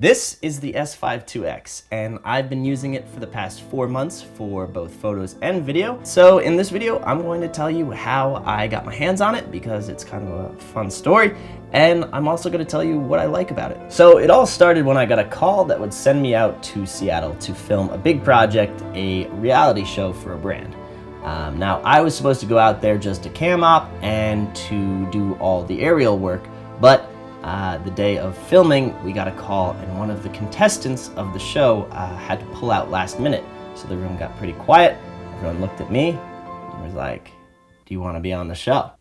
This is the S5 IIX, and I've been using it for the past 4 months for both photos and video. So in this video, I'm going to tell you how I got my hands on it because it's kind of a fun story, and I'm also going to tell you what I like about it. So it all started when I got a call that would send me out to Seattle to film a big project, a reality show for a brand. Now, I was supposed to go out there just to cam op and to do all the aerial work, but the day of filming, we got a call and one of the contestants of the show had to pull out last minute. So the room got pretty quiet. Everyone looked at me and was like, "Do you want to be on the show?"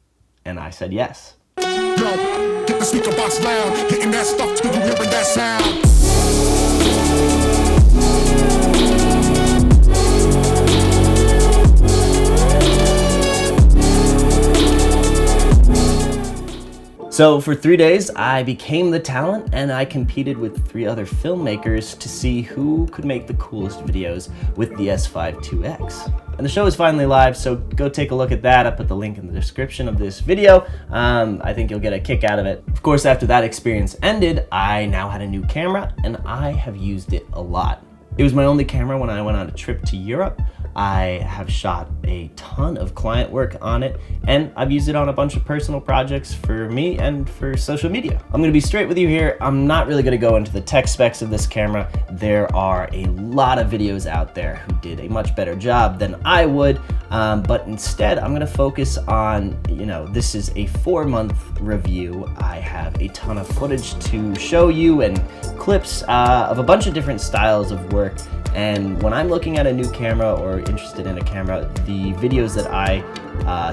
And I said yes. Yo, get the speaker box loud, hitting that stuff till you hearing that sound. So for 3 days, I became the talent and I competed with 3 other filmmakers to see who could make the coolest videos with the S5 IIX. And the show is finally live, so go take a look at that. I put the link in the description of this video. I think you'll get a kick out of it. Of course, after that experience ended, I now had a new camera and I have used it a lot. It was my only camera when I went on a trip to Europe. I have shot a ton of client work on it, and I've used it on a bunch of personal projects for me and for social media. I'm gonna be straight with you here. I'm not really gonna go into the tech specs of this camera. There are a lot of videos out there who did a much better job than I would, but instead I'm gonna focus on, this is a 4-month review. I have a ton of footage to show you and clips of a bunch of different styles of work. And when I'm looking at a new camera or interested in a camera, the videos that I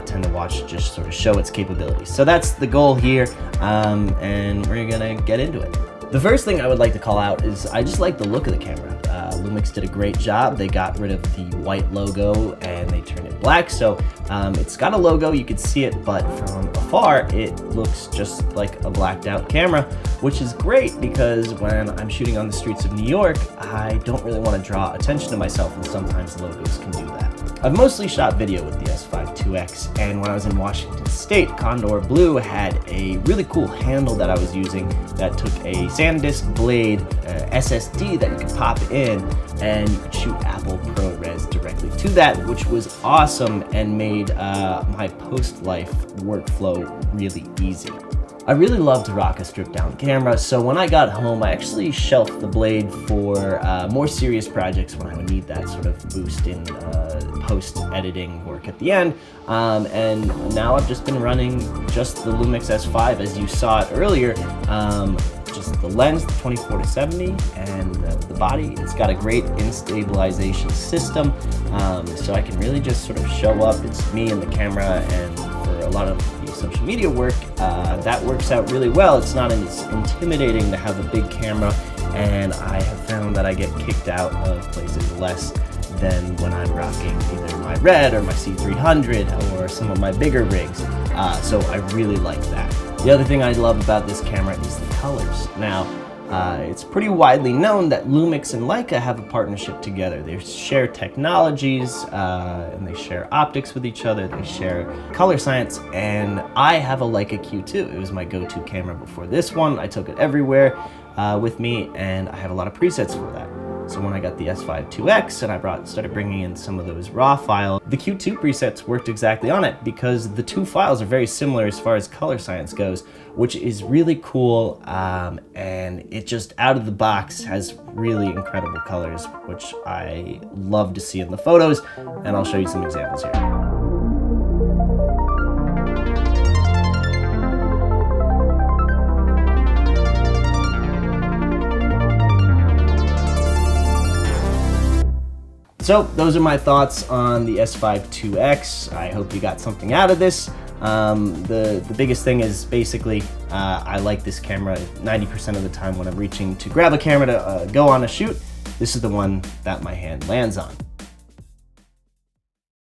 tend to watch just sort of show its capabilities. So that's the goal here, and we're gonna get into it. The first thing I would like to call out is I just like the look of the camera. Lumix did a great job. They got rid of the white logo and they turned it black. So it's got a logo, you can see it, but from afar, it looks just like a blacked out camera, which is great because when I'm shooting on the streets of New York, I don't really want to draw attention to myself, and sometimes logos can do that. I've mostly shot video with the S5 IIX, and when I was in Washington State, Condor Blue had a really cool handle that I was using that took a SanDisk Blade SSD that you could pop in, and you could shoot Apple ProRes directly to that, which was awesome and made my post-life workflow really easy. I really love to rock a stripped down camera, so when I got home, I actually shelved the Blade for more serious projects when I would need that sort of boost in post-editing work at the end. And now I've just been running just the Lumix S5, as you saw it earlier. Just the lens, the 24-70, and the body. It's got a great in-stabilization system, so I can really just sort of show up. It's me and the camera, and for a lot of the social media work, that works out really well. It's not as intimidating to have a big camera, and I have found that I get kicked out of places less than when I'm rocking either my Red or my C300 or some of my bigger rigs, so I really like that. The other thing I love about this camera is the colors. Now, it's pretty widely known that Lumix and Leica have a partnership together. They share technologies, and they share optics with each other. They share color science, and I have a Leica Q2. It was my go-to camera before this one. I took it everywhere with me, and I have a lot of presets for that. So when I got the S5 IIX and I started bringing in some of those raw files, the Q2 presets worked exactly on it because the 2 files are very similar as far as color science goes, which is really cool, and it just out of the box has really incredible colors, which I love to see in the photos, and I'll show you some examples here. So those are my thoughts on the S5 IIX. I hope you got something out of this. The biggest thing is basically I like this camera 90% of the time when I'm reaching to grab a camera to go on a shoot. This is the one that my hand lands on.